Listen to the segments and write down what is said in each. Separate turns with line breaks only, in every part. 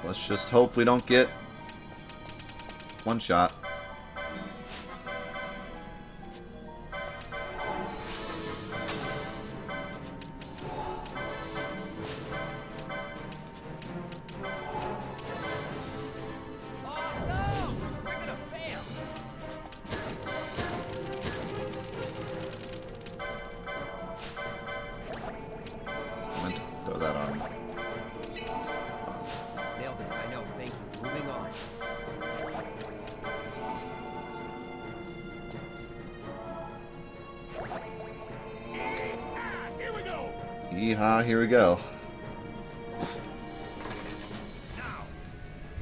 Let's just hope we don't get one shot. Yeehaw, here we go.
Now,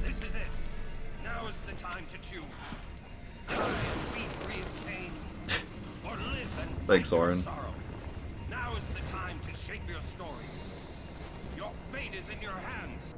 this is it. Now is the time to choose. Die and be free of pain, or live and
Thanks,
fight your
Oren.
sorrow. Now is the time to shape your story. Your fate is in your hands.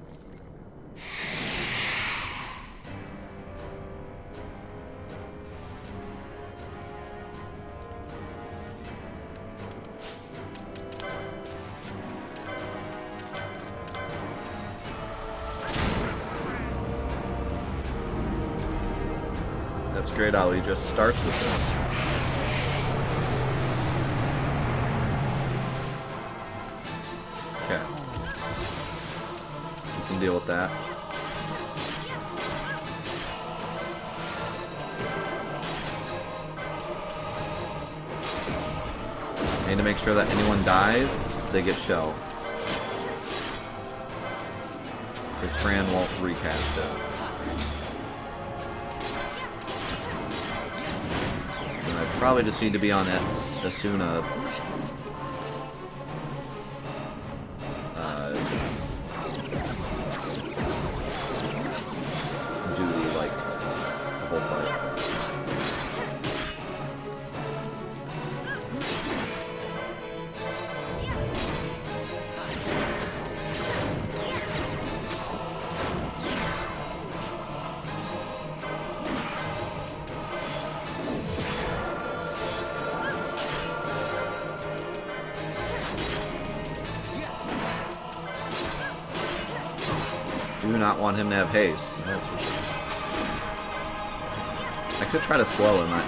That's great how he just starts with this. Okay. We can deal with that. Need to make sure that anyone dies, they get shell. Because Fran won't recast it. Probably just need to be on it Asuna. Duty, like, the whole fight. Do not want him to have haste, that's for sure. I could try to slow him. I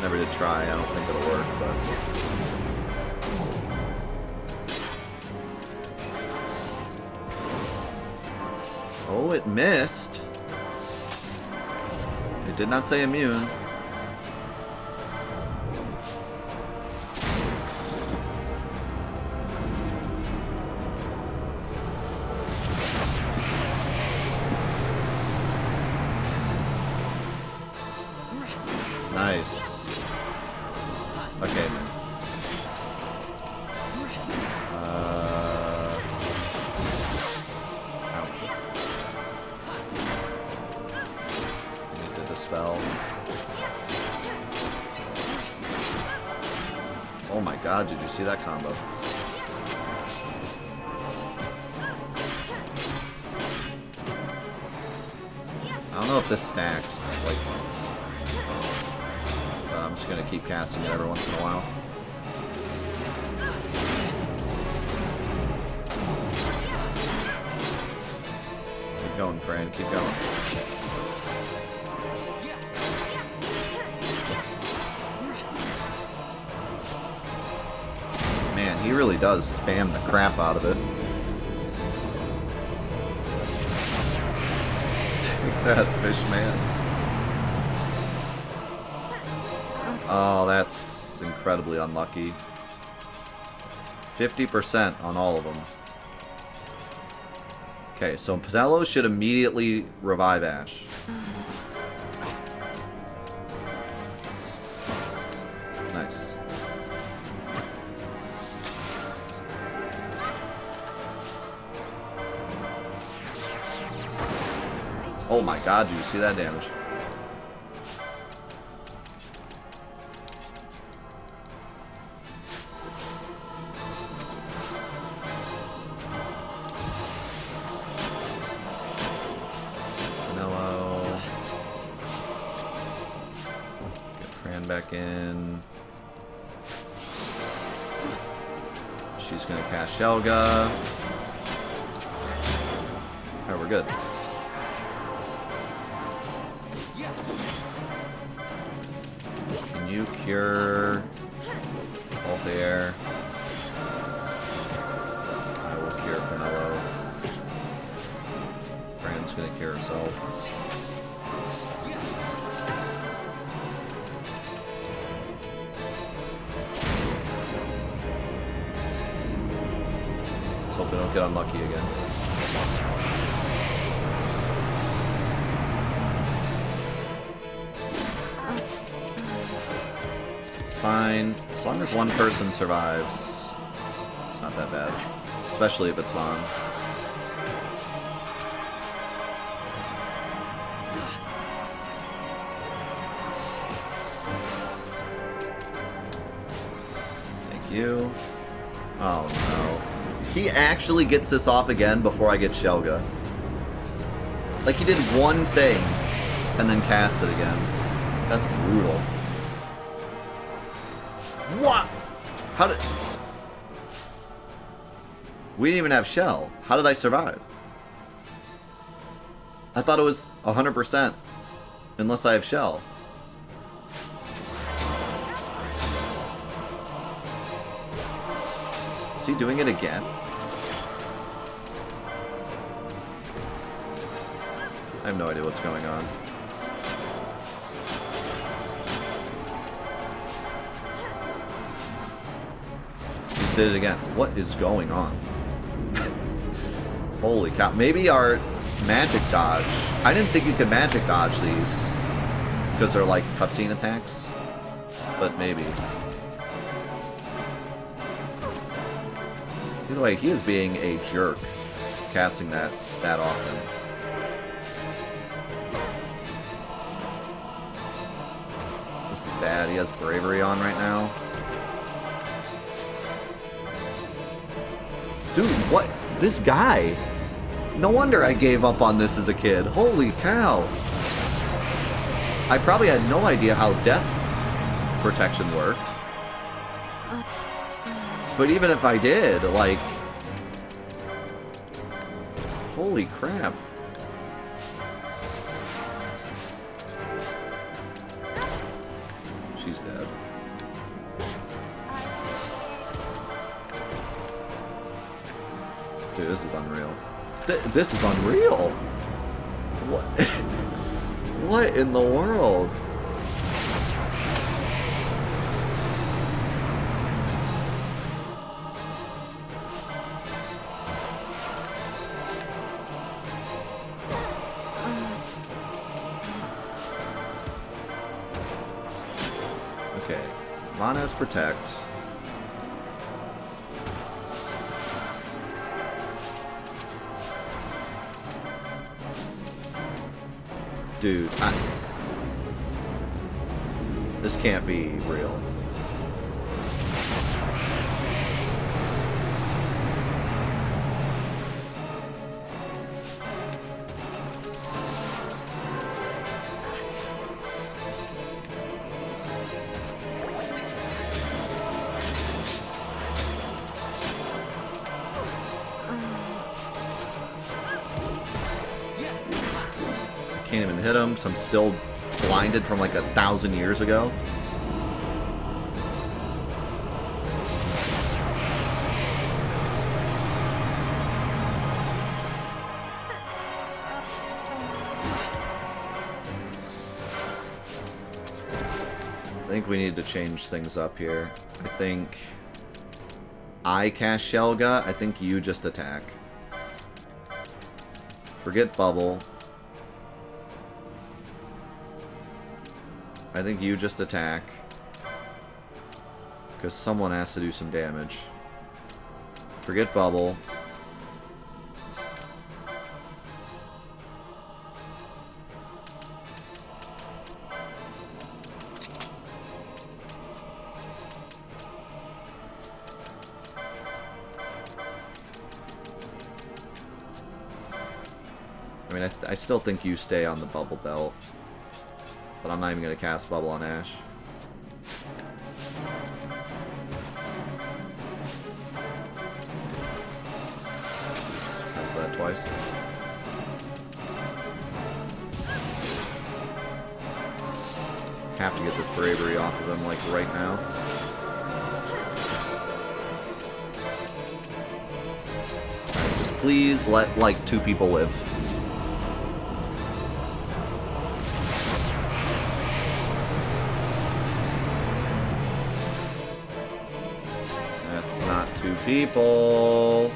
never did try. I don't think it'll work, but... Oh, it missed. It did not say immune. Nice. Okay, man. Ouch. He did the spell. Oh my god, did you see that combo? I don't know if this stacks, like... I'm just gonna keep casting it every once in a while. Keep going, Fran. Keep going. Man, he really does spam the crap out of it. Take that, fish man. Oh, that's incredibly unlucky. 50% on all of them. Okay, so Pinello should immediately revive Ash. Nice. Oh my god, do you see that damage? Back in. She's gonna cast Shelga. Alright, we're good. you cure Altair? I will cure Penelo. Fran's gonna cure herself. Let's hope we don't get unlucky again. Fine. As long as one person survives, it's not that bad. Especially if it's Vaughn. Thank you. Oh no. He actually gets this off again before I get Shelga. Like, he did one thing and then casts it again. That's brutal. What? How did... We didn't even have Shell. How did I survive? I thought it was 100% unless I have Shell. Is he doing it again? I have no idea what's going on. Did it again. What is going on? Holy cow. Maybe our magic dodge. I didn't think you could magic dodge these because they're like cutscene attacks, but maybe. Either way, he is being a jerk casting that often. This is bad. He has bravery on right now. Dude, what? This guy? No wonder I gave up on this as a kid. Holy cow. I probably had no idea how death protection worked. But even if I did, like... Holy crap. She's dead. Dude, this is unreal. This is unreal! What? What in the world? Okay. Lana's protect. Dude, this can't be real. Can't even hit him, so I'm still blinded from like 1,000 years ago. I think we need to change things up here. I think I cast Shelga. I think you just attack. Forget bubble. I think you just attack. Because someone has to do some damage. Forget bubble. I mean, I still think you stay on the bubble belt. But I'm not even going to cast bubble on Ash. Cast that twice. Have to get this bravery off of him, like, right now. Alright, just please let, like, 2 people live. That's not 2 people.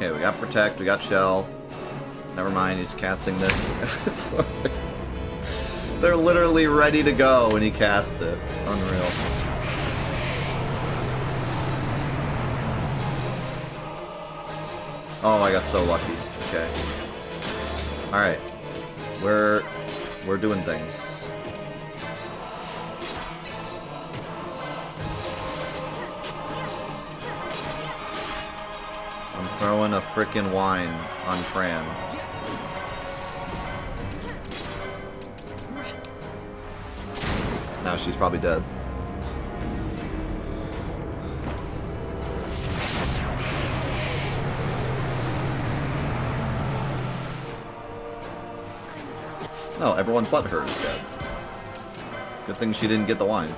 Okay, we got Protect, we got Shell. Never mind, he's casting this. They're literally ready to go when he casts it. Unreal. Oh, I got so lucky. Okay. Alright. We're doing things. Throwing a frickin' wine on Fran. Now she's probably dead. No, everyone but her is dead. Good thing she didn't get the wine.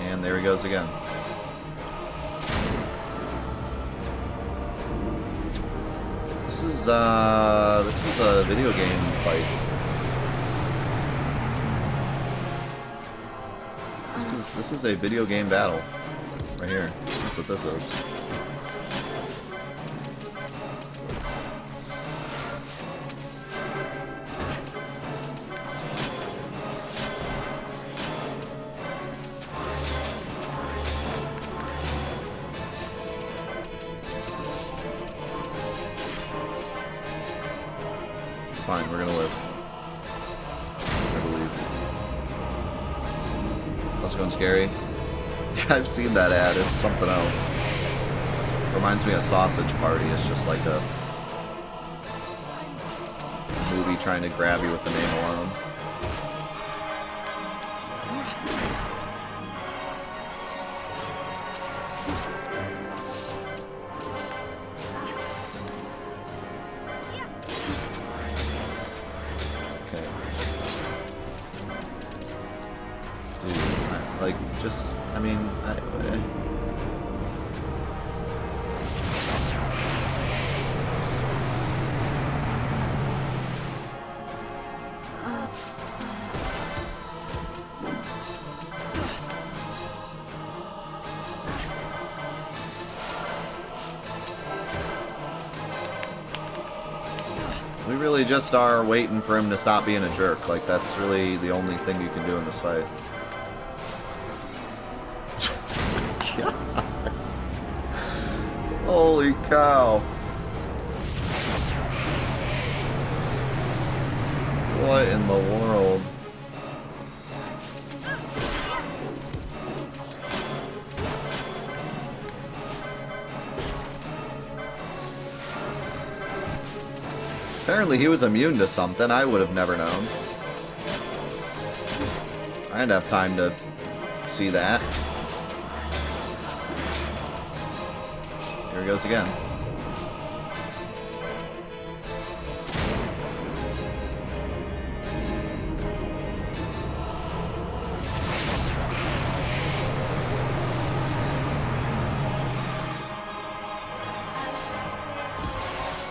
And there he goes again. This is a video game fight. This is a video game battle. Right here. That's what this is. It's fine, we're gonna live. I believe. How's it going, Scary? I've seen that ad, it's something else. Reminds me of Sausage Party, it's just like a movie trying to grab you with the name alone. We really just are waiting for him to stop being a jerk. Like, that's really the only thing you can do in this fight. God. Holy cow. What in the world? Apparently he was immune to something. I would have never known. I didn't have time to see that. Here he goes again.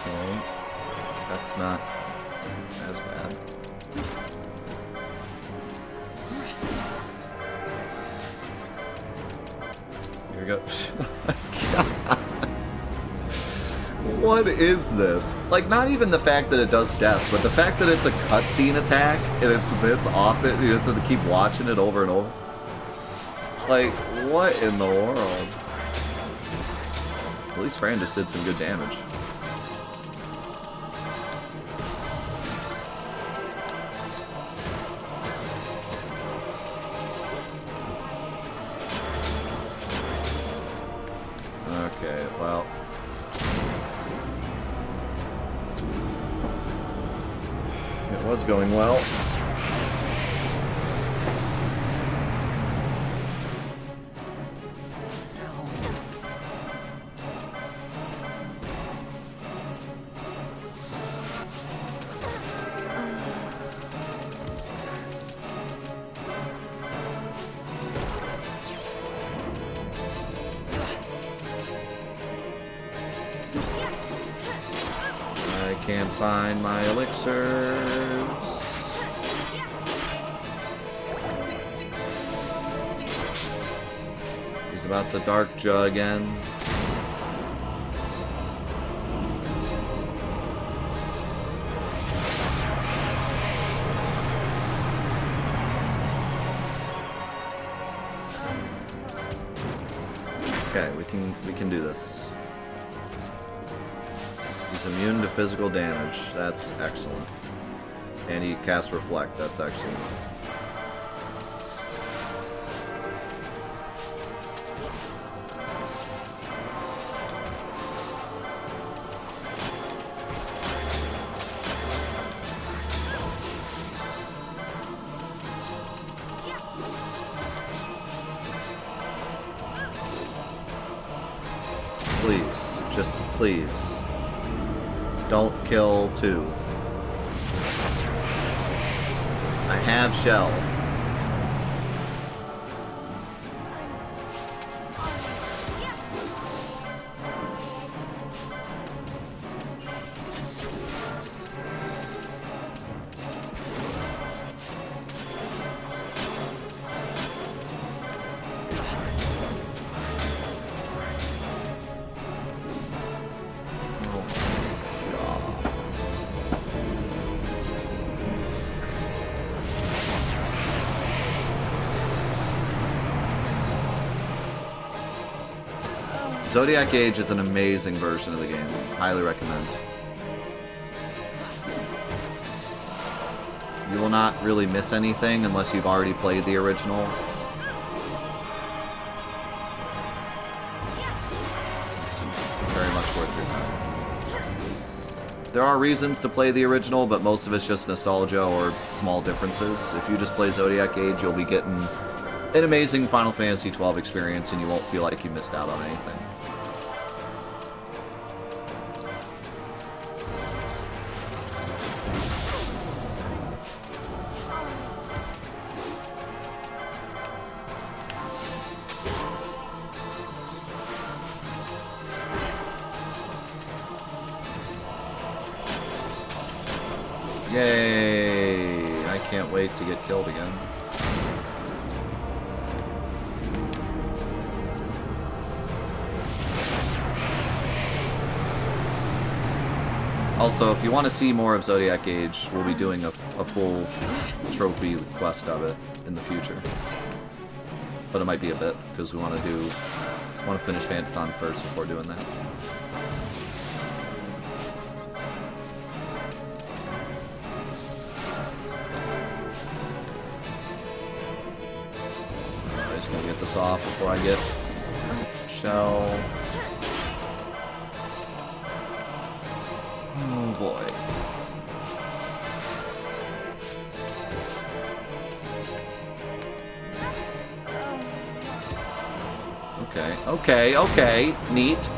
Okay. That's not as bad. Here we go. What is this? Like, not even the fact that it does death, but the fact that it's a cutscene attack and it's this often, you just have to keep watching it over and over. Like, what in the world? At least Fran just did some good damage. Okay, well. It was going well. I can't find my elixirs. He's about the dark jaw again. Okay, we can do this. He's immune to physical damage. That's excellent. And he casts Reflect. That's excellent. Please, just please. Don't kill 2. I have Shell. Zodiac Age is an amazing version of the game. Highly recommend. You will not really miss anything unless you've already played the original. It's very much worth your time. There are reasons to play the original, but most of it's just nostalgia or small differences. If you just play Zodiac Age, you'll be getting an amazing Final Fantasy XII experience, and you won't feel like you missed out on anything. Yay! I can't wait to get killed again. Also, if you want to see more of Zodiac Age, we'll be doing a full trophy quest of it in the future. But it might be a bit, because we want to finish Fantathon first before doing that. I'm just gonna get this off before I get Shell. Oh boy. Okay, okay, okay. Neat.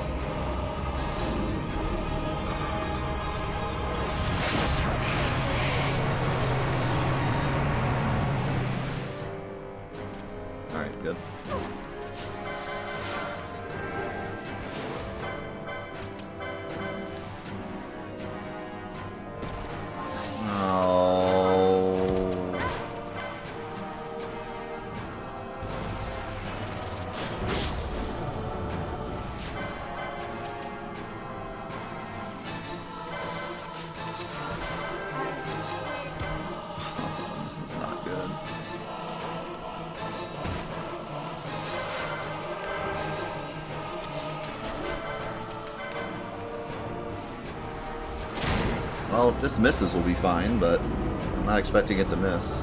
Alright, good. This is not good. Well, if this misses, we'll be fine, but I'm not expecting it to miss.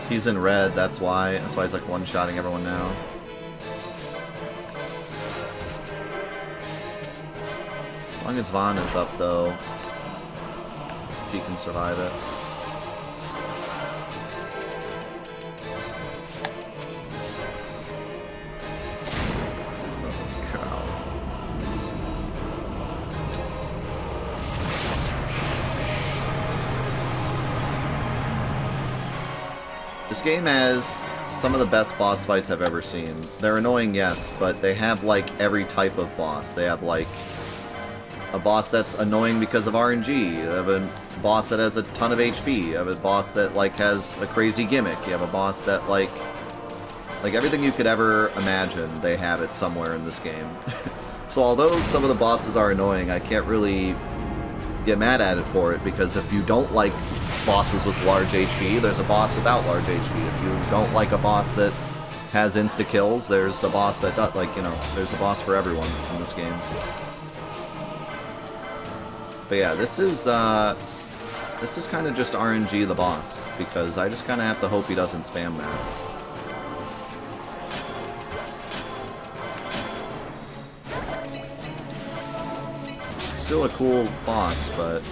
He's in red, that's why. That's why he's like one-shotting everyone now. As long as Vaughn is up, though, he can survive it. Oh, cow. This game has some of the best boss fights I've ever seen. They're annoying, yes, but they have, like, every type of boss. They have, like, a boss that's annoying because of RNG. You have a boss that has a ton of HP. You have a boss that, like, has a crazy gimmick. You have a boss that, like everything you could ever imagine, they have it somewhere in this game. So although some of the bosses are annoying, I can't really get mad at it for it, because if you don't like bosses with large HP, there's a boss without large HP. If you don't like a boss that has insta-kills, there's a boss that does, like, you know, there's a boss for everyone in this game. But yeah, this is kind of just RNG the boss, because I just kind of have to hope he doesn't spam that. It's still a cool boss, but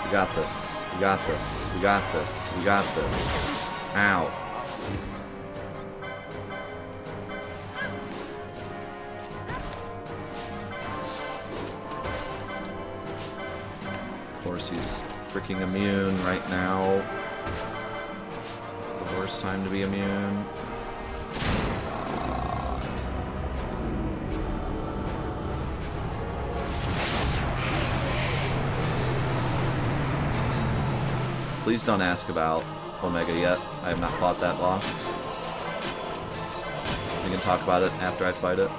we got this. We got this. We got this. We got this. Ow. Of course, he's freaking immune right now. The worst time to be immune. Please don't ask about Omega yet. I have not fought that boss. We can talk about it after I fight it.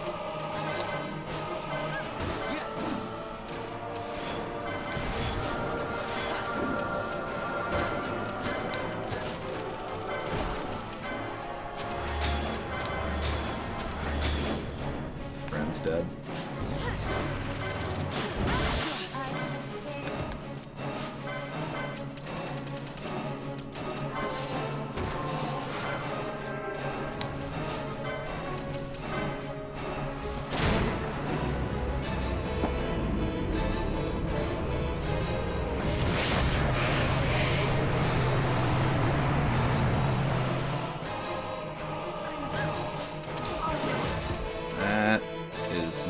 Friend's dead.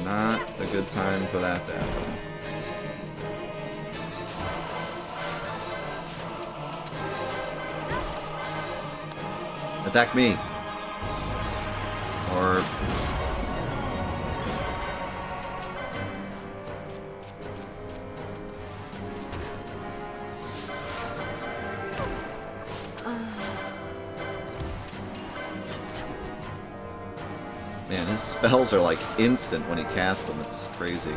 Not a good time for that to happen. Attack me. Or... Man, his spells are like instant when he casts them. It's crazy.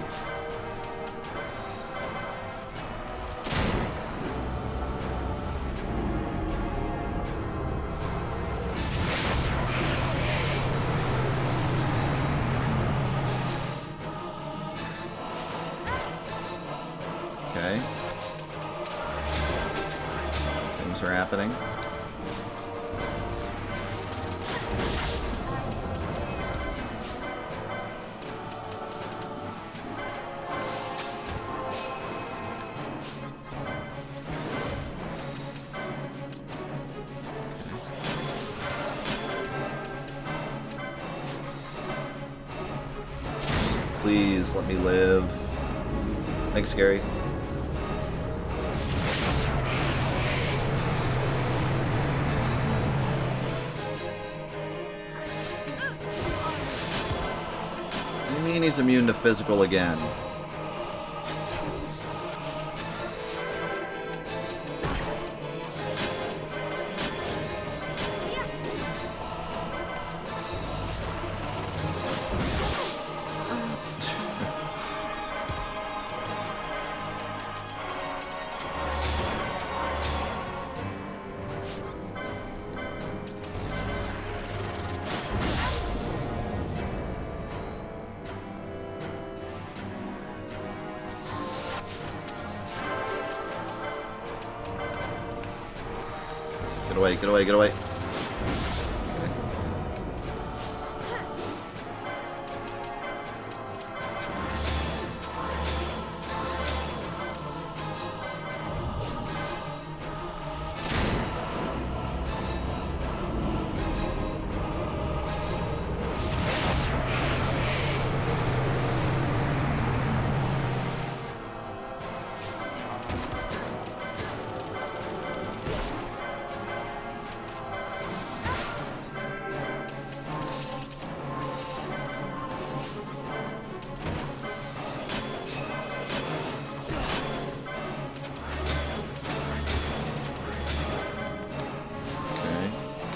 Okay. Things are happening. Please let me live. Thanks, Gary. What do you mean he's immune to physical again? Get away, get away.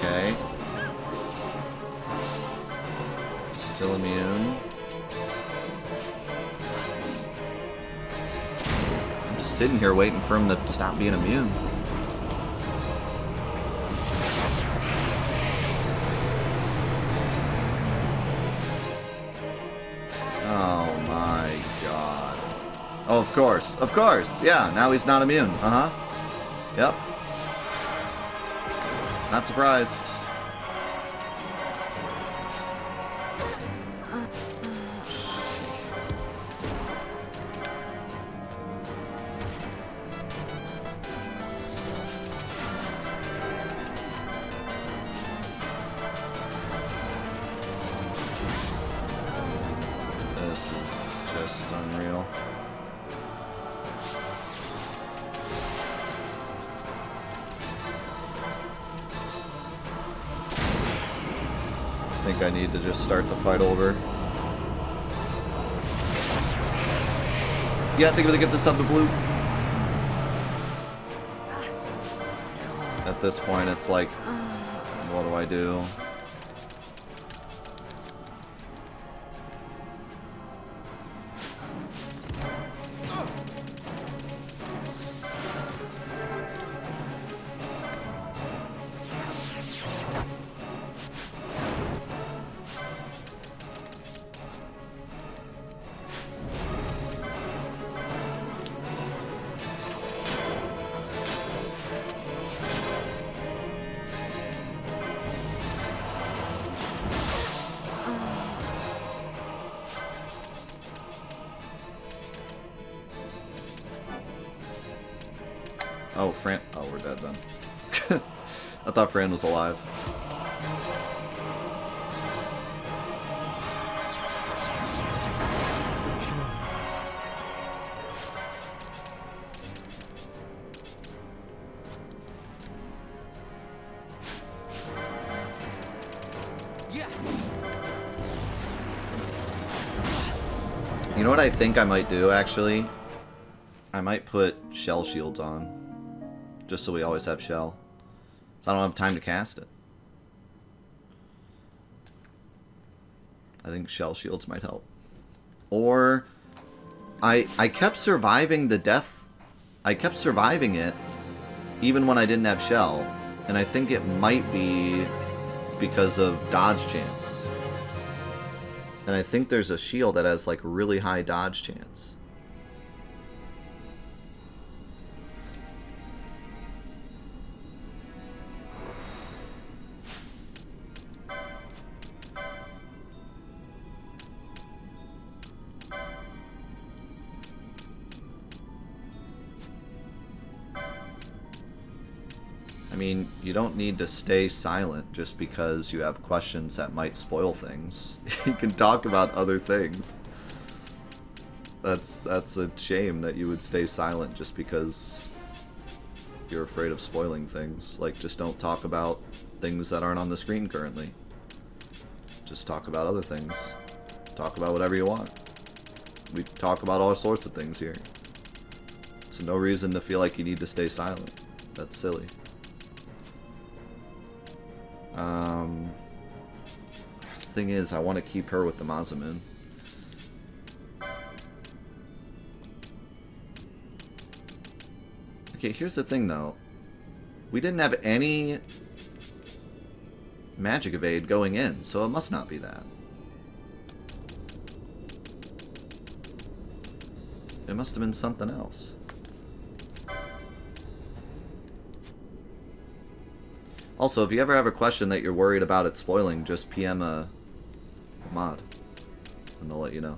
Okay. Still immune. I'm just sitting here waiting for him to stop being immune. Oh my god. Oh, of course. Of course. Yeah, now he's not immune. Uh-huh. Yep. Not surprised. This is just unreal. I think I need to just start the fight over. Yeah, I think I'm gonna give this up to blue. At this point, it's like, what do I do? Oh, Fran. Oh, we're dead then. I thought Fran was alive. You know what I think I might do, actually? I might put shell shields on. Just so we always have shell. So I don't have time to cast it. I think shell shields might help. Or I kept surviving the death. I kept surviving it even when I didn't have shell. And I think it might be because of dodge chance. And I think there's a shield that has like really high dodge chance. I mean, you don't need to stay silent just because you have questions that might spoil things. You can talk about other things. That's a shame that you would stay silent just because you're afraid of spoiling things. Like, just don't talk about things that aren't on the screen currently. Just talk about other things. Talk about whatever you want. We talk about all sorts of things here. So no reason to feel like you need to stay silent. That's silly. Thing is, I want to keep her with the Masamune. Okay, here's the thing though. We didn't have any magic evade going in, so it must not be that. It must have been something else. Also, if you ever have a question that you're worried about it spoiling, just PM a mod, and they'll let you know.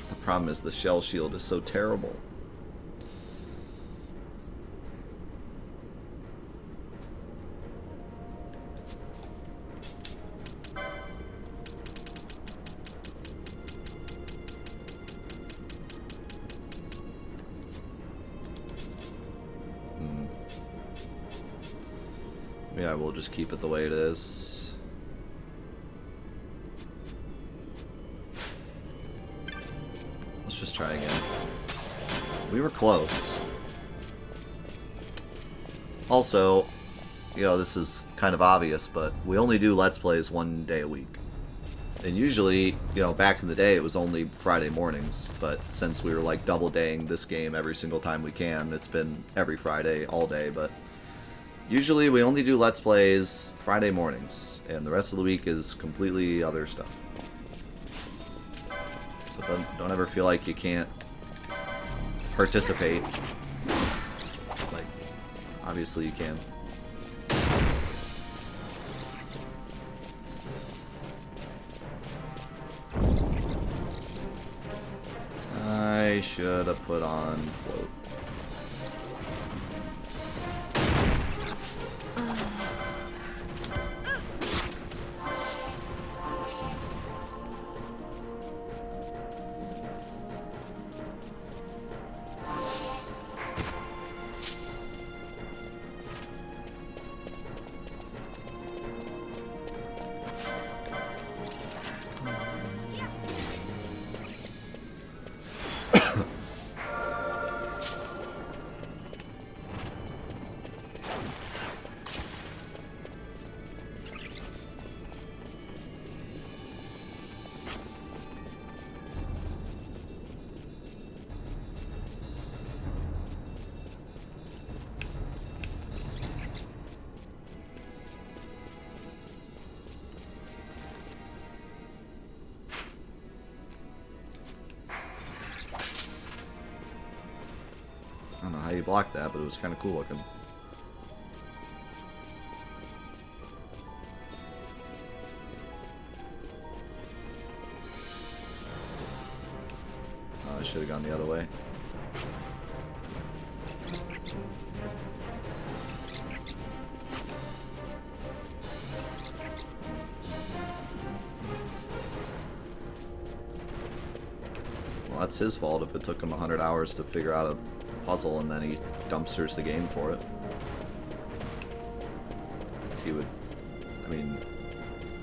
The problem is the shell shield is so terrible. Yeah, we'll just keep it the way it is. Let's just try again. We were close. Also, you know, this is kind of obvious, but we only do Let's Plays one day a week. And usually, you know, back in the day, it was only Friday mornings. But since we were, like, double daying this game every single time we can, it's been every Friday, all day, but usually we only do Let's Plays Friday mornings, and the rest of the week is completely other stuff. So don't ever feel like you can't participate. Like, obviously you can. I should have put on float. I don't know how you blocked that, but it was kind of cool looking. Oh, I should have gone the other way. Well, that's his fault if it took him 100 hours to figure out puzzle and then he dumpsters the game for it. He would, I mean,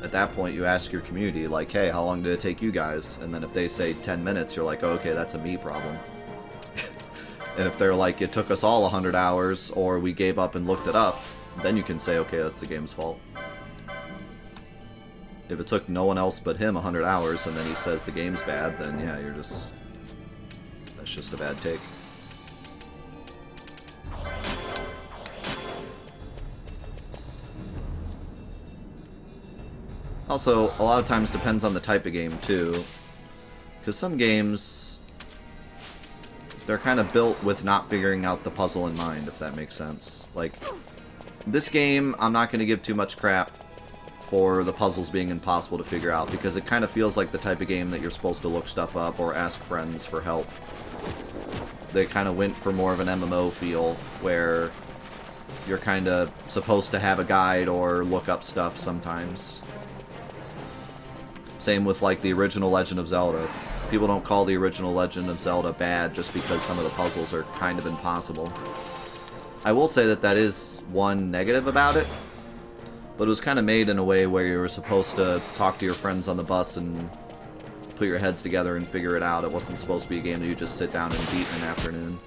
at that point you ask your community, like, hey, how long did it take you guys? And then if they say 10 minutes, you're like, oh, okay, that's a me problem. And if they're like, it took us all 100 hours, or we gave up and looked it up, then you can say, okay, that's the game's fault. If it took no one else but him 100 hours and then he says the game's bad, then yeah, that's just a bad take. Also, a lot of times depends on the type of game too, because some games, they're kind of built with not figuring out the puzzle in mind, if that makes sense. Like, this game, I'm not going to give too much crap for the puzzles being impossible to figure out, because it kind of feels like the type of game that you're supposed to look stuff up or ask friends for help. They kind of went for more of an MMO feel, where you're kind of supposed to have a guide or look up stuff sometimes. Same with, like, the original Legend of Zelda. People don't call the original Legend of Zelda bad just because some of the puzzles are kind of impossible. I will say that that is one negative about it, but it was kind of made in a way where you were supposed to talk to your friends on the bus and put your heads together and figure it out. It wasn't supposed to be a game that you just sit down and beat in an afternoon.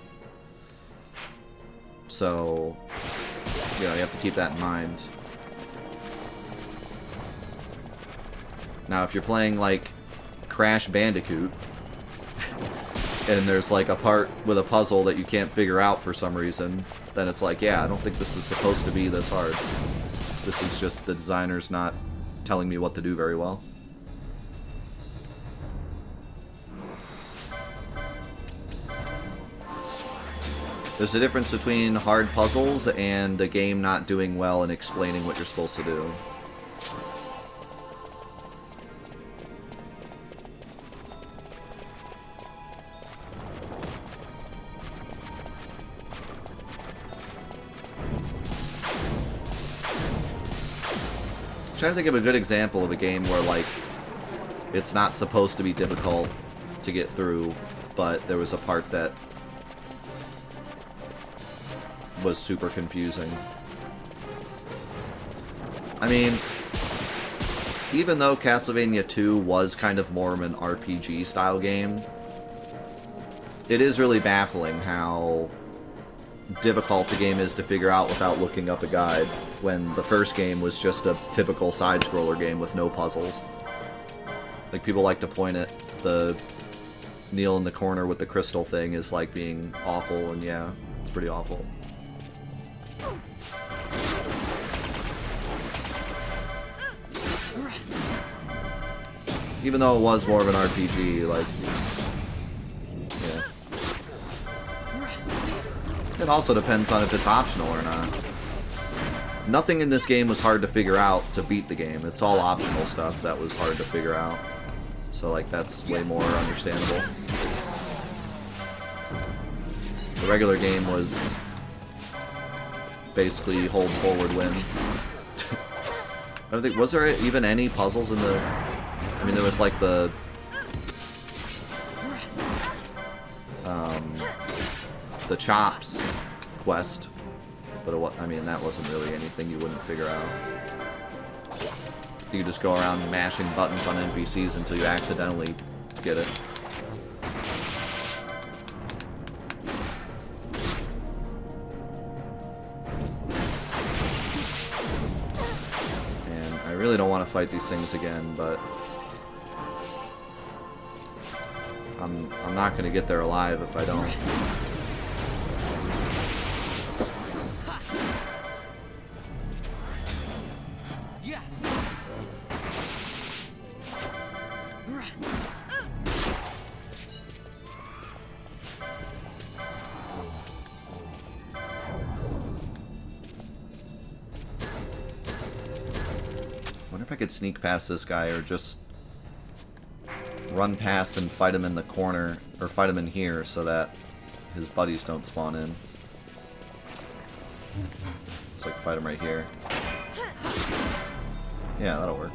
So, you know, you have to keep that in mind. Now, if you're playing, like, Crash Bandicoot, and there's, like, a part with a puzzle that you can't figure out for some reason, then it's like, yeah, I don't think this is supposed to be this hard. This is just the designers not telling me what to do very well. There's a difference between hard puzzles and a game not doing well and explaining what you're supposed to do. I'm trying to think of a good example of a game where, like, it's not supposed to be difficult to get through, but there was a part that was super confusing. I mean, even though Castlevania 2 was kind of more of an RPG style game, it is really baffling how difficult the game is to figure out without looking up a guide, when the first game was just a typical side-scroller game with no puzzles. Like, people like to point at the Neil in the corner with the crystal thing as, like, being awful, and yeah, it's pretty awful. Even though it was more of an RPG, like, yeah. It also depends on if it's optional or not. Nothing in this game was hard to figure out to beat the game. It's all optional stuff that was hard to figure out. So, like, that's way more understandable. The regular game was basically hold forward win. I don't think, was there even any puzzles in the... I mean, there was, like, the Chops quest, but I mean, that wasn't really anything you wouldn't figure out. You could just go around mashing buttons on NPCs until you accidentally get it. And I really don't want to fight these things again, but I'm not going to get there alive if I don't. Could sneak past this guy or just run past and fight him in the corner, or fight him in here so that his buddies don't spawn in. It's like fight him right here. Yeah, that'll work.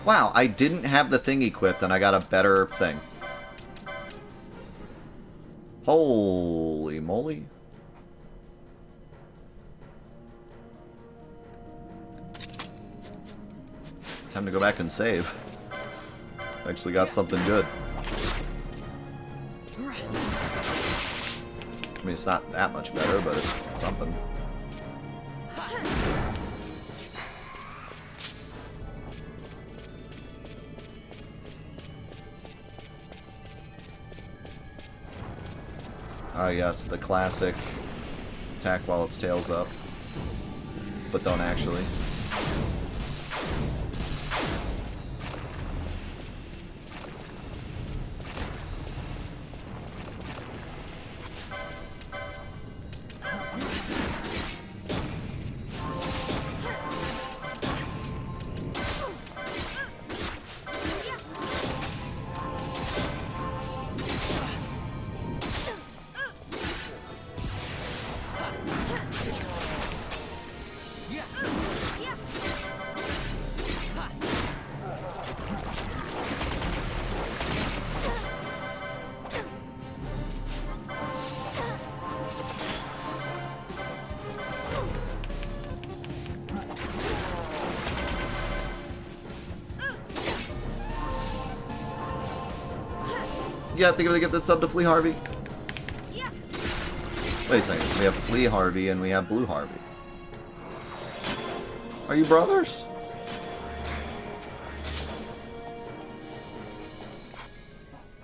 Wow, I didn't have the thing equipped and I got a better thing. Holy moly. Time to go back and save. Actually got something good. I mean, it's not that much better, but it's something. Ah, yes, the classic attack while its tail's up, but don't actually. Yeah, think of the gifted sub to Flea Harvey. Wait a second. We have Flea Harvey and we have Blue Harvey. Are you brothers?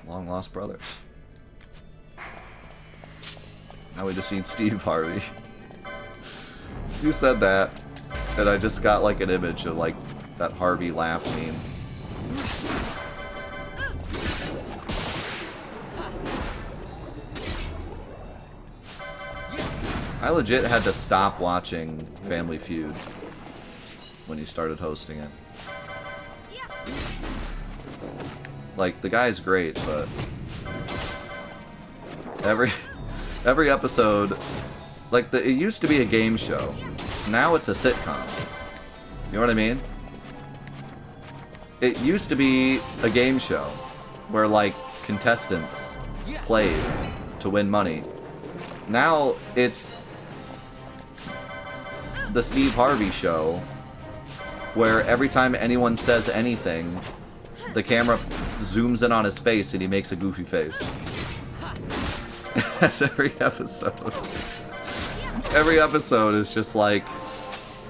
Long lost brothers. Now we just need Steve Harvey. You said that, and I just got like an image of like that Harvey laugh meme. I legit had to stop watching Family Feud when he started hosting it. Like, the guy's great, but every episode, like, it used to be a game show. Now it's a sitcom. You know what I mean? It used to be a game show where, like, contestants played to win money. Now it's the Steve Harvey show, where every time anyone says anything, the camera zooms in on his face and he makes a goofy face. That's every episode. Every episode is just like,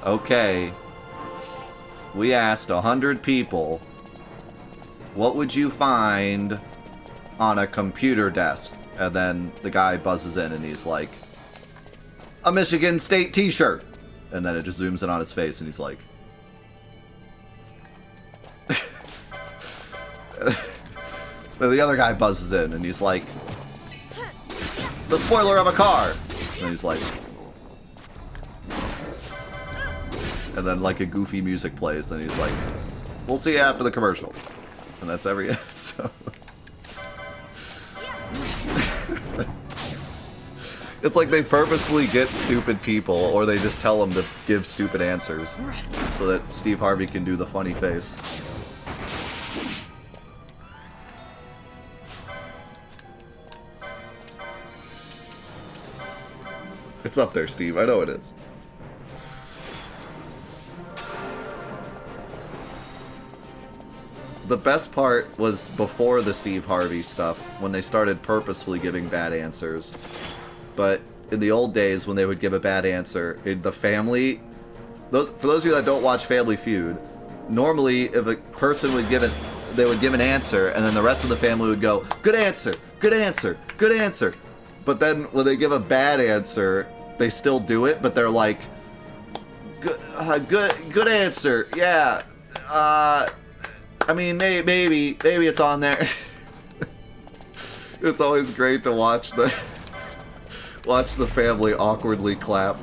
okay, we asked 100 people, what would you find on a computer desk? And then the guy buzzes in and he's like, a Michigan State t-shirt. And then it just zooms in on his face and he's like... Then the other guy buzzes in and he's like, the spoiler of a car. And he's like... And then like a goofy music plays and he's like, we'll see you after the commercial. And that's every episode. It's like they purposefully get stupid people, or they just tell them to give stupid answers, so that Steve Harvey can do the funny face. It's up there, Steve. I know it is. The best part was before the Steve Harvey stuff, when they started purposefully giving bad answers. But in the old days, when they would give a bad answer, the family... For those of you that don't watch Family Feud, normally if a person would give they would give an answer, and then the rest of the family would go, good answer, good answer, good answer. But then when they give a bad answer, they still do it, but they're like, good answer, yeah. I mean, maybe it's on there. It's always great to watch the family awkwardly clap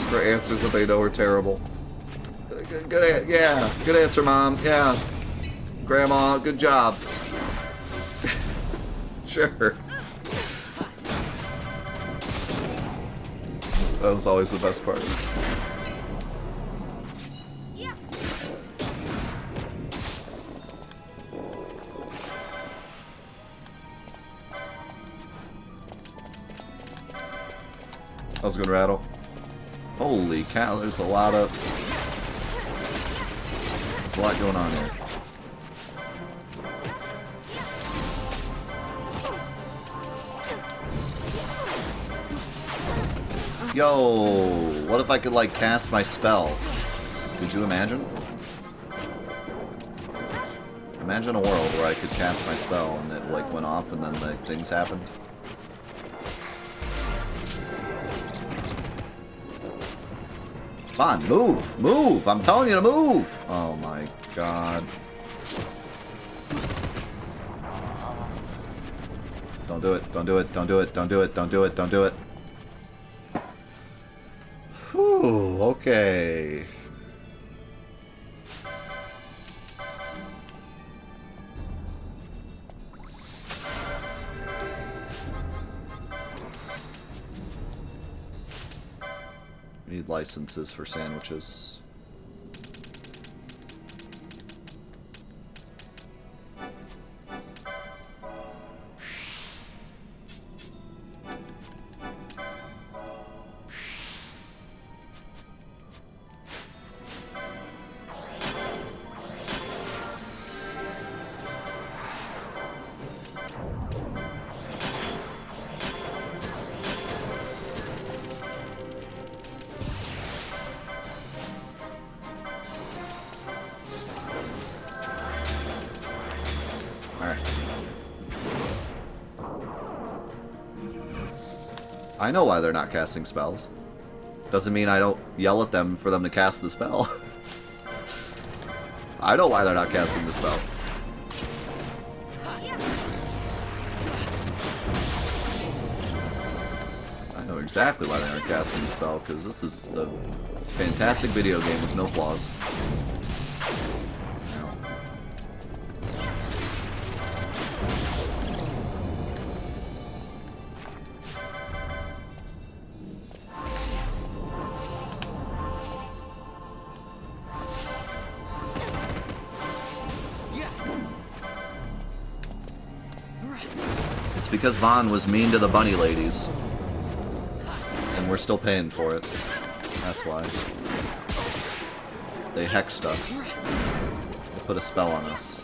for answers that they know are terrible. Yeah, good answer, Mom. Yeah, Grandma, good job. Sure. That was always the best part. That was a good rattle. Holy cow, there's a lot going on here. Yo, what if I could, like, cast my spell? Could you imagine? Imagine a world where I could cast my spell and it, like, went off and then, like, things happened. Come on, move! Move! I'm telling you to move! Oh my god. Don't do it, don't do it, don't do it, don't do it, don't do it, don't do it. Whew, okay. Need licenses for sandwiches. I know why they're not casting spells. Doesn't mean I don't yell at them for them to cast the spell. I know why they're not casting the spell. I know exactly why they aren't casting the spell, because this is the fantastic video game with no flaws. Because Vaughn was mean to the bunny ladies. And we're still paying for it. That's why. They hexed us. They put a spell on us.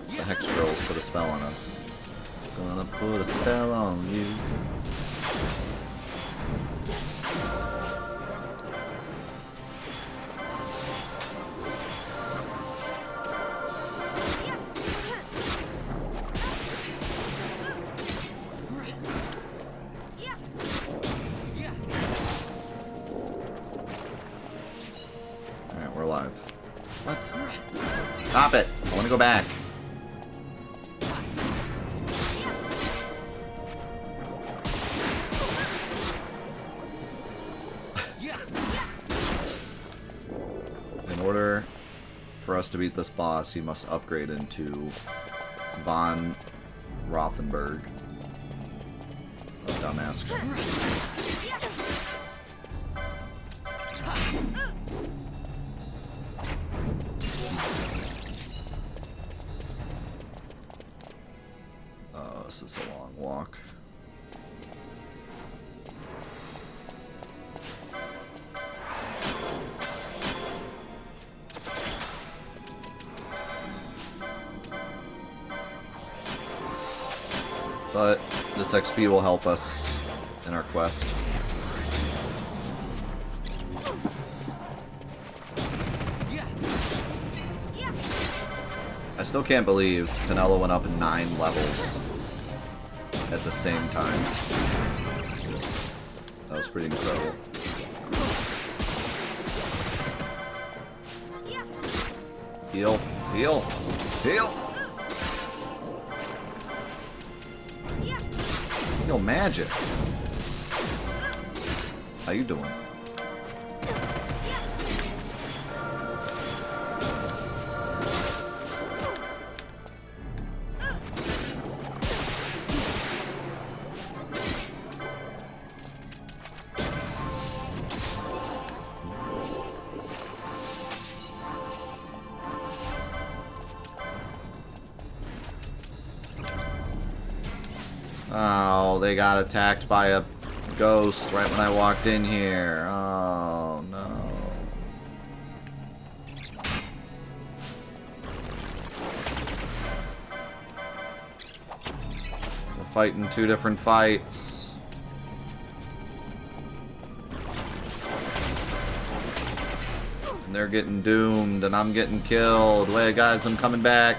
The Hex Girls put a spell on us. Gonna put a spell on you. Stop it! I want to go back. In order for us to beat this boss, he must upgrade into Von Rothenberg of Damascus. This is a long walk. But this XP will help us in our quest. I still can't believe Canelo went up 9 levels at the same time. That was pretty incredible. Heal, heal, heal! Heal magic! How you doing? Oh, they got attacked by a ghost right when I walked in here. Oh, no. We're fighting two different fights. And they're getting doomed, and I'm getting killed. Wait, guys, I'm coming back.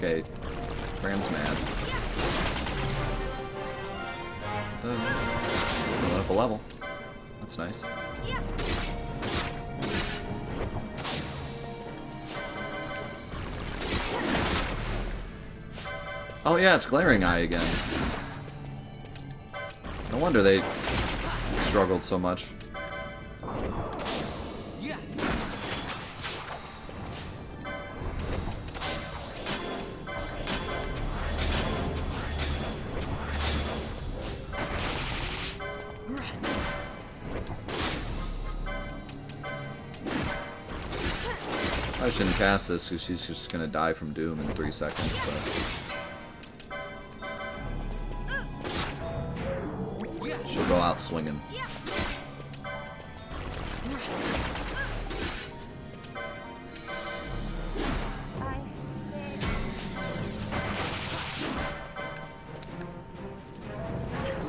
Okay, Fran's mad. Going up a level. That's nice. Oh yeah, it's Glaring Eye again. No wonder they struggled so much. I shouldn't cast this because she's just gonna die from Doom in 3 seconds, but she'll go out swinging.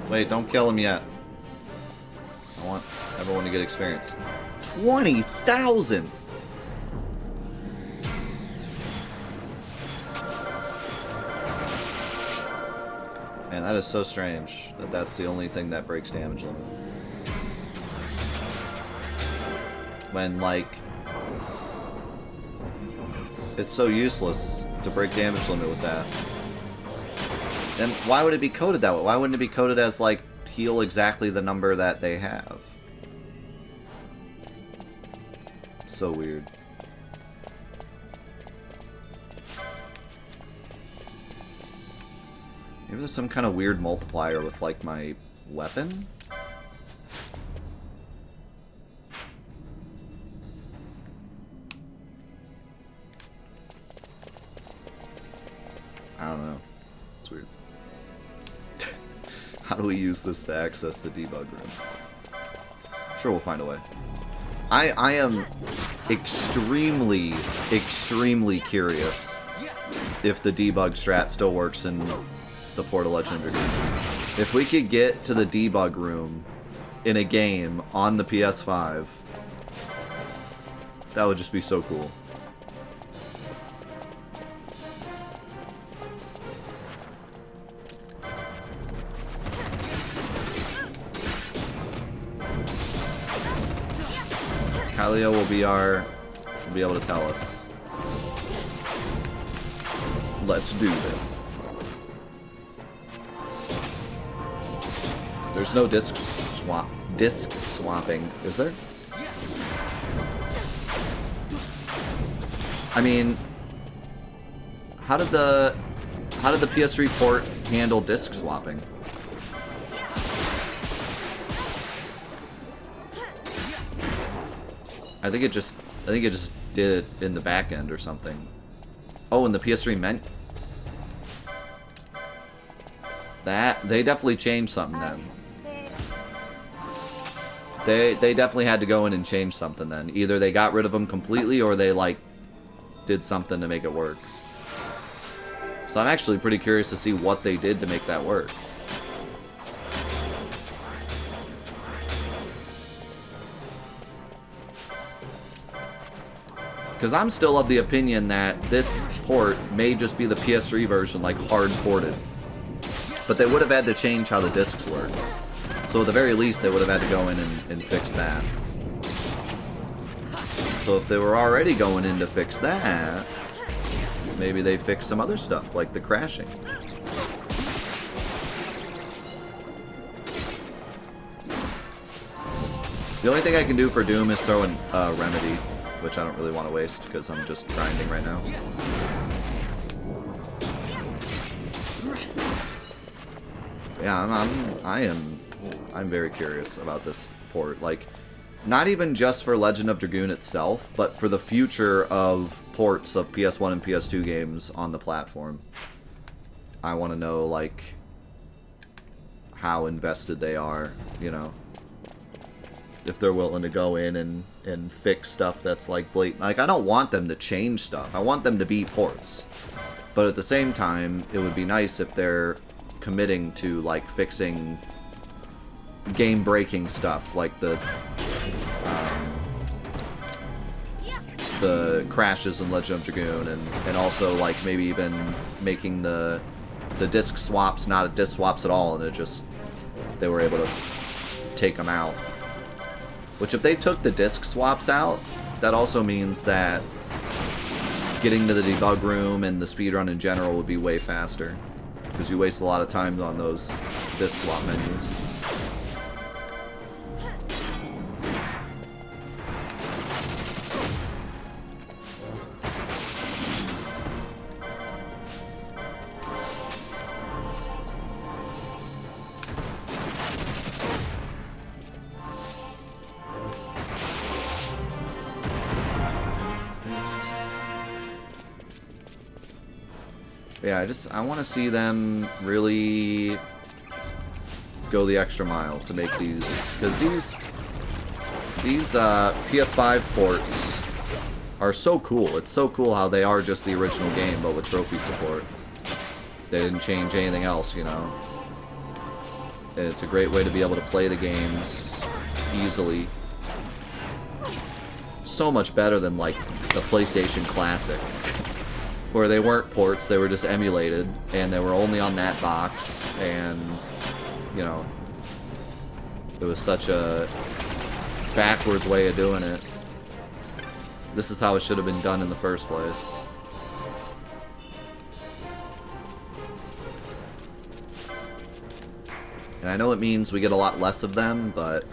Wait, don't kill him yet. I want everyone to get experience. 20,000! Man, that is so strange that that's the only thing that breaks damage limit. When, like, it's so useless to break damage limit with that. And why would it be coded that way? Why wouldn't it be coded as, like, heal exactly the number that they have? It's so weird. Maybe there's some kind of weird multiplier with, like, my weapon? I don't know. It's weird. How do we use this to access the debug room? Sure, we'll find a way. I am extremely, extremely curious if the debug strat still works in the Portal Legendary. If we could get to the debug room in a game on the PS5, that would just be so cool. Kyleo will be able to tell us. Let's do this. There's no disc swapping, is there? I mean, how did the PS3 port handle disc swapping? I think it just did it in the back end or something. Oh, and the PS3 meant that they definitely changed something then. They definitely had to go in and change something then. Either they got rid of them completely or they, like, did something to make it work. So I'm actually pretty curious to see what they did to make that work. Because I'm still of the opinion that this port may just be the PS3 version, like, hard ported. But they would have had to change how the discs work. So at the very least, they would have had to go in and fix that. So if they were already going in to fix that, maybe they fixed some other stuff, like the crashing. The only thing I can do for Doom is throw in Remedy. which I don't really want to waste because I'm just grinding right now. Yeah, I'm very curious about this port. Like, not even just for Legend of Dragoon itself, but for the future of ports of PS1 and PS2 games on the platform. I want to know, like, how invested they are, you know. If they're willing to go in and fix stuff that's, like, blatant. Like, I don't want them to change stuff. I want them to be ports. But at the same time, it would be nice if they're committing to, like, fixing game-breaking stuff, like the crashes in Legend of Dragoon, and also, like, maybe even making the disc swaps not disc swaps at all, and it just, they were able to take them out. Which, if they took the disc swaps out, that also means that getting to the debug room and the speedrun in general would be way faster. Because you waste a lot of time on those disc swap menus. Yeah, I want to see them really go the extra mile to make these, because these PS5 ports are so cool. It's so cool how they are just the original game, but with trophy support. They didn't change anything else, you know. And it's a great way to be able to play the games easily. So much better than, like, the PlayStation Classic, where they weren't ports, they were just emulated, and they were only on that box, and, you know, it was such a backwards way of doing it. This is how it should have been done in the first place. And I know it means we get a lot less of them, but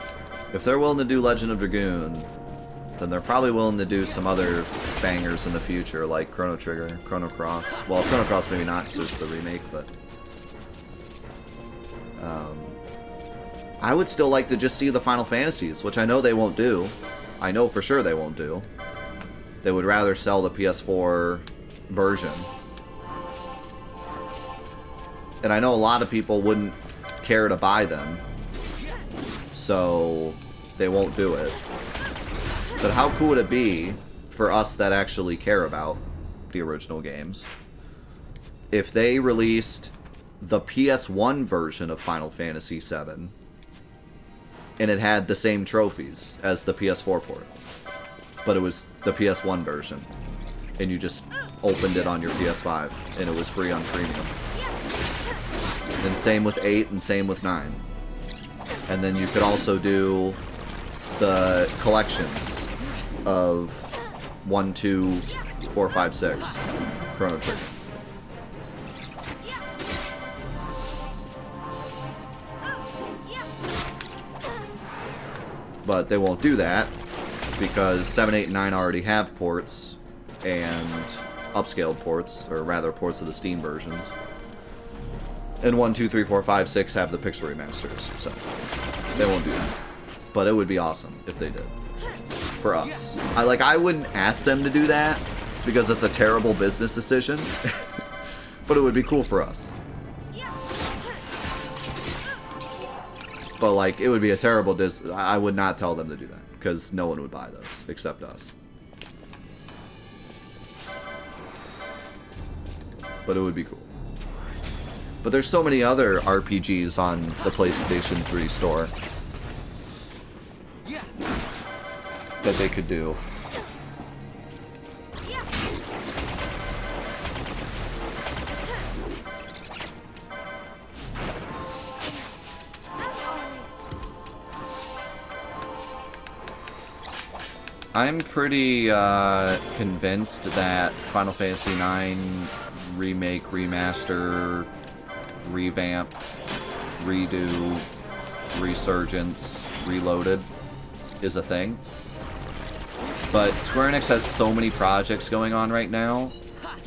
if they're willing to do Legend of Dragoon, then they're probably willing to do some other bangers in the future, like Chrono Trigger, Chrono Cross. Well, Chrono Cross maybe not, because it's the remake, but I would still like to just see the Final Fantasies, which I know they won't do. I know for sure they won't do. They would rather sell the PS4 version. And I know a lot of people wouldn't care to buy them, so they won't do it. But how cool would it be for us that actually care about the original games if they released the PS1 version of Final Fantasy VII and it had the same trophies as the PS4 port, but it was the PS1 version, and you just opened it on your PS5 and it was free on Premium. And same with 8 and same with 9. And then you could also do the collections of 1, 2, 4, 5, 6 Chrono Trigger. But they won't do that because 7, 8, and 9 already have ports, and upscaled ports, or rather ports of the Steam versions. And 1, 2, 3, 4, 5, 6 have the pixel remasters, so they won't do that. But it would be awesome if they did. For us. I wouldn't ask them to do that because it's a terrible business decision. But it would be cool for us. But, like, it would be a terrible I would not tell them to do that because no one would buy those except us. But it would be cool. But there's so many other RPGs on the PlayStation 3 store that they could do. I'm pretty convinced that Final Fantasy IX remake, remaster, revamp, redo, resurgence, reloaded is a thing. But Square Enix has so many projects going on right now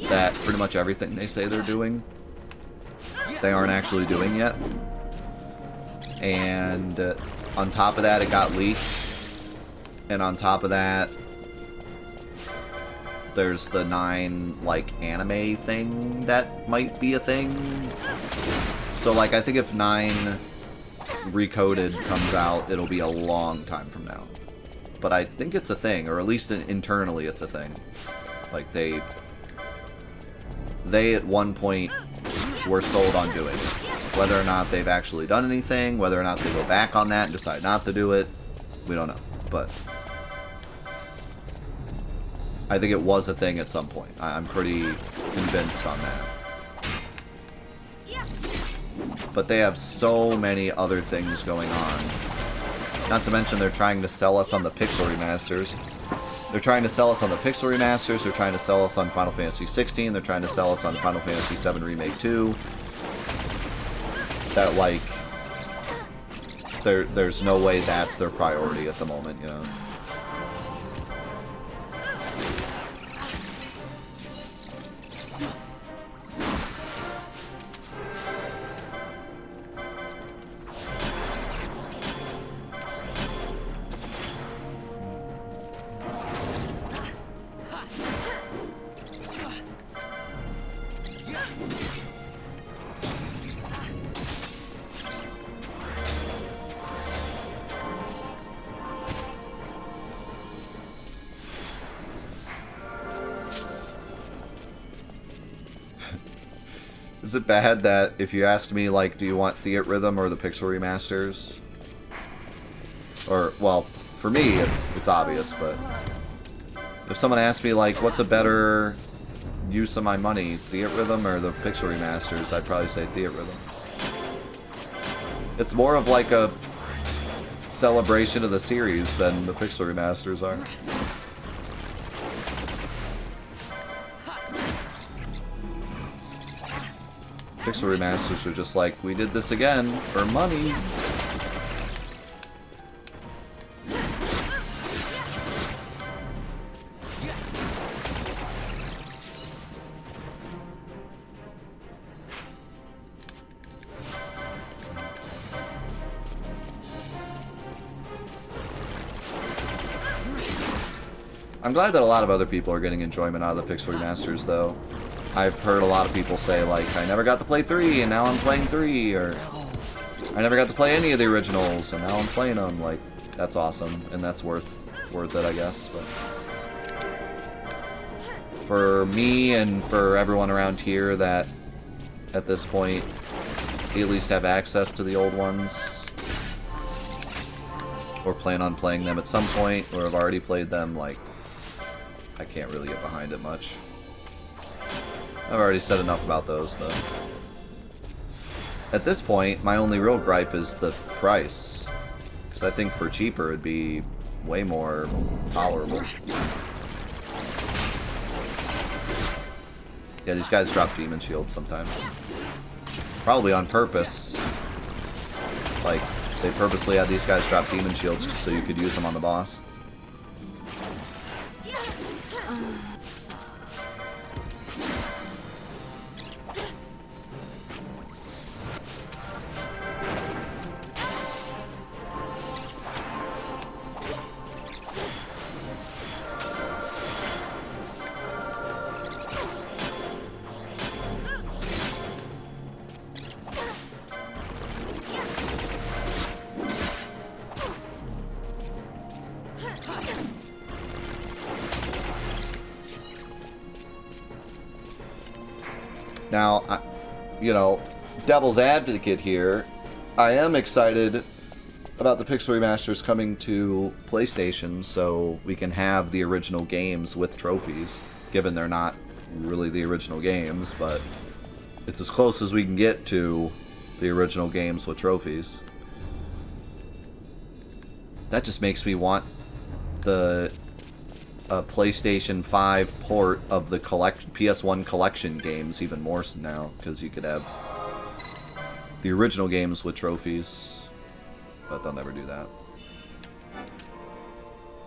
that pretty much everything they say they're doing, they aren't actually doing yet. And on top of that, it got leaked. And on top of that, there's the 9, like, anime thing that might be a thing. So, like, I think if 9 Recoded comes out, it'll be a long time from now. But I think it's a thing, or at least internally it's a thing. Like, they at one point were sold on doing it. Whether or not they've actually done anything, whether or not they go back on that and decide not to do it, we don't know. But I think it was a thing at some point. I'm pretty convinced on that. But they have so many other things going on. Not to mention they're trying to sell us on the Pixel Remasters. They're trying to sell us on the Pixel Remasters. They're trying to sell us on Final Fantasy XVI. They're trying to sell us on Final Fantasy VII Remake 2. That, like, there's no way that's their priority at the moment, you know. Is it bad that if you asked me, like, do you want Theatrhythm or the Pixel Remasters? Or, well, for me, it's obvious, but if someone asked me, like, what's a better use of my money, Theatrhythm or the Pixel Remasters, I'd probably say Theatrhythm. It's more of like a celebration of the series than the Pixel Remasters are. Pixel Remasters are just like, we did this again for money. I'm glad that a lot of other people are getting enjoyment out of the Pixel Remasters, though. I've heard a lot of people say, like, I never got to play 3, and now I'm playing 3, or I never got to play any of the originals, and now I'm playing them. Like, that's awesome, and that's worth it, I guess. But for me and for everyone around here that, at this point, at least have access to the old ones, or plan on playing them at some point, or have already played them, like, I can't really get behind it much. I've already said enough about those, though. At this point, my only real gripe is the price. Because I think for cheaper, it'd be way more tolerable. Yeah, these guys drop demon shields sometimes. Probably on purpose. Like, they purposely had these guys drop demon shields so you could use them on the boss. Now, you know, devil's advocate here, I am excited about the Pixel Remasters coming to PlayStation so we can have the original games with trophies, given they're not really the original games, but it's as close as we can get to the original games with trophies. That just makes me want the PlayStation 5 port of the PS1 collection games even more now, because you could have the original games with trophies, but they'll never do that.